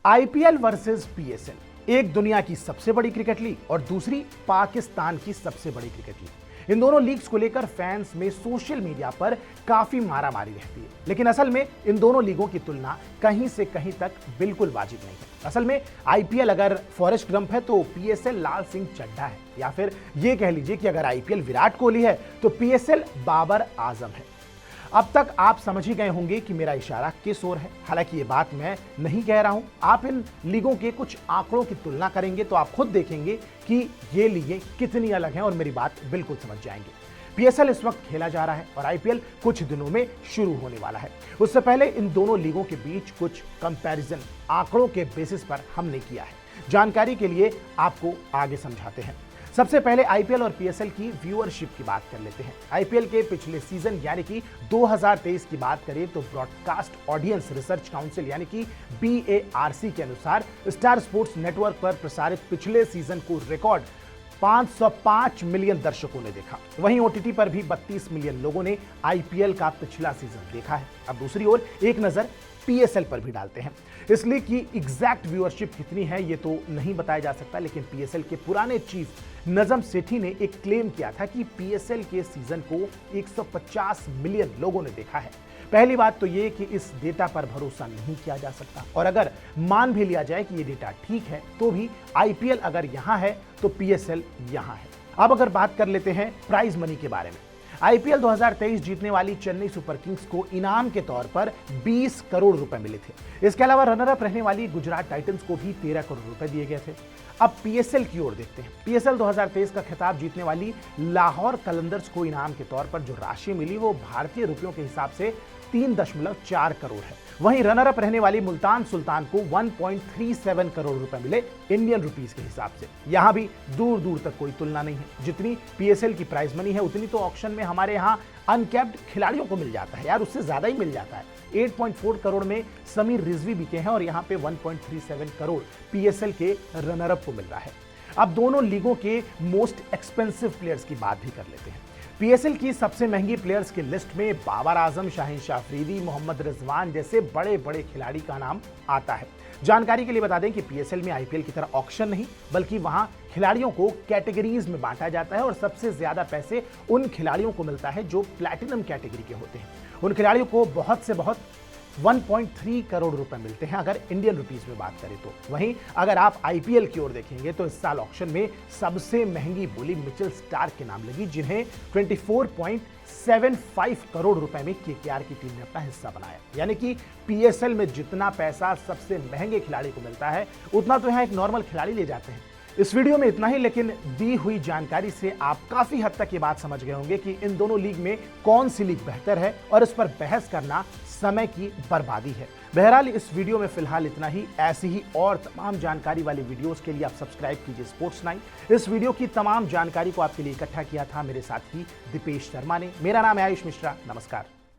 IPL versus PSL, एक दुनिया की सबसे बड़ी क्रिकेट लीग और दूसरी पाकिस्तान की सबसे बड़ी क्रिकेट लीग। इन दोनों लीग्स को लेकर फैंस में सोशल मीडिया पर काफी मारामारी रहती है, लेकिन असल में इन दोनों लीगों की तुलना कहीं से कहीं तक बिल्कुल वाजिब नहीं है। असल में आईपीएल अगर फॉरेस्ट गंप है तो पीएसएल लाल सिंह चड्ढा है, या फिर ये कह लीजिए कि अगर आईपीएल विराट कोहली है तो पीएसएल बाबर आजम है। अब तक आप समझ ही गए होंगे कि मेरा इशारा किस ओर है। हालांकि ये बात मैं नहीं कह रहा हूं, आप इन लीगों के कुछ आंकड़ों की तुलना करेंगे तो आप खुद देखेंगे कि ये लीगें कितनी अलग हैं और मेरी बात बिल्कुल समझ जाएंगे। पीएसएल इस वक्त खेला जा रहा है और आईपीएल कुछ दिनों में शुरू होने वाला है। उससे पहले इन दोनों लीगों के बीच कुछ कंपैरिजन आंकड़ों के बेसिस पर हमने किया है। जानकारी के लिए आपको आगे समझाते हैं। सबसे पहले आईपीएल और पीएसएल की व्यूअरशिप की बात कर लेते हैं। आईपीएल के पिछले सीजन यानी कि 2023 की बात करें तो ब्रॉडकास्ट ऑडियंस रिसर्च काउंसिल यानी कि BARC के अनुसार स्टार स्पोर्ट्स नेटवर्क पर प्रसारित पिछले सीजन को रिकॉर्ड 505 मिलियन दर्शकों ने देखा। वहीं ओटीटी पर भी 32 मिलियन लोगों ने आईपीएल का पिछला सीजन देखा है। अब दूसरी ओर एक नजर पीएसएल पर भी डालते हैं। इस लीग की एग्जैक्ट व्यूअरशिप कितनी है ये तो नहीं बताया जा सकता, लेकिन पीएसएल के पुराने चीफ नजम सेठी ने एक क्लेम किया था कि पीएसएल के सीजन को 150 मिलियन लोगों ने देखा है। पहली बात तो ये कि इस डेटा पर भरोसा नहीं किया जा सकता, और अगर मान भी लिया जाए कि ये डेटा ठीक है तो भी आईपीएल अगर यहां है तो पीएसएल यहां है। अब अगर बात कर लेते हैं प्राइज मनी के बारे में। आईपीएल 2023 जीतने वाली चेन्नई सुपर किंग्स को इनाम के तौर पर 20 करोड़ रुपए मिले थे। इसके अलावा रनर अप रहने वाली गुजरात टाइटंस को भी 13 करोड़ रुपए दिए गए थे। अब पीएसएल की ओर देखते हैं। पीएसएल 2023 का खिताब जीतने वाली लाहौर कलंदर्स को इनाम के तौर पर जो राशि मिली वो भारतीय रुपयों के हिसाब से 3.4 करोड़ है। वहीं रनर अप रहने वाली मुल्तान सुल्तान को 1.37 करोड़ रुपए मिले इंडियन रुपीस के हिसाब से। यहां भी दूर दूर तक कोई तुलना नहीं है। जितनी पीएसएल की प्राइज मनी है उतनी तो ऑक्शन में हमारे यहां अनकैप्ड खिलाड़ियों को मिल जाता है यार, उससे ज्यादा ही मिल जाता है। 8.4 करोड़ में समीर रिजवी बिके हैं और यहां पे 1.37 करोड़ पीएसएल के रनर अप को मिल रहा है। अब दोनों लीगों के मोस्ट एक्सपेंसिव प्लेयर्स की बात भी कर लेते हैं। पीएसएल की सबसे महंगी प्लेयर्स की लिस्ट में बाबर आजम, शाहिनशाह अफरीदी, मोहम्मद रिजवान जैसे बड़े बड़े खिलाड़ी का नाम आता है। जानकारी के लिए बता दें कि पीएसएल में आईपीएल की तरह ऑक्शन नहीं, बल्कि वहां खिलाड़ियों को कैटेगरीज में बांटा जाता है और सबसे ज्यादा पैसे उन खिलाड़ियों को मिलता है जो प्लैटिनम कैटेगरी के होते हैं। उन खिलाड़ियों को बहुत से बहुत 1.3 करोड़ रुपए मिलते हैं अगर इंडियन रुपीस में बात करें तो। वहीं अगर आप आईपीएल की ओर देखेंगे तो इस साल ऑक्शन में सबसे महंगी बोली मिचेल स्टार्क के नाम लगी, जिन्हें 24.75 करोड़ रुपए में केकेआर की टीम ने अपना हिस्सा बनाया। यानी कि पीएसएल में जितना पैसा सबसे महंगे खिलाड़ी को मिलता है उतना तो यहां एक नॉर्मल खिलाड़ी ले जाते हैं। इस वीडियो में इतना ही, लेकिन दी हुई जानकारी से आप काफी हद तक ये बात समझ गए होंगे कि इन दोनों लीग में कौन सी लीग बेहतर है, और इस पर बहस करना समय की बर्बादी है। बहरहाल इस वीडियो में फिलहाल इतना ही। ऐसी ही और तमाम जानकारी वाली वीडियोस के लिए आप सब्सक्राइब कीजिए स्पोर्ट्स 9। इस वीडियो की तमाम जानकारी को आपके लिए इकट्ठा किया था मेरे साथी दीपेश शर्मा ने। मेरा नाम है आयुष मिश्रा। नमस्कार।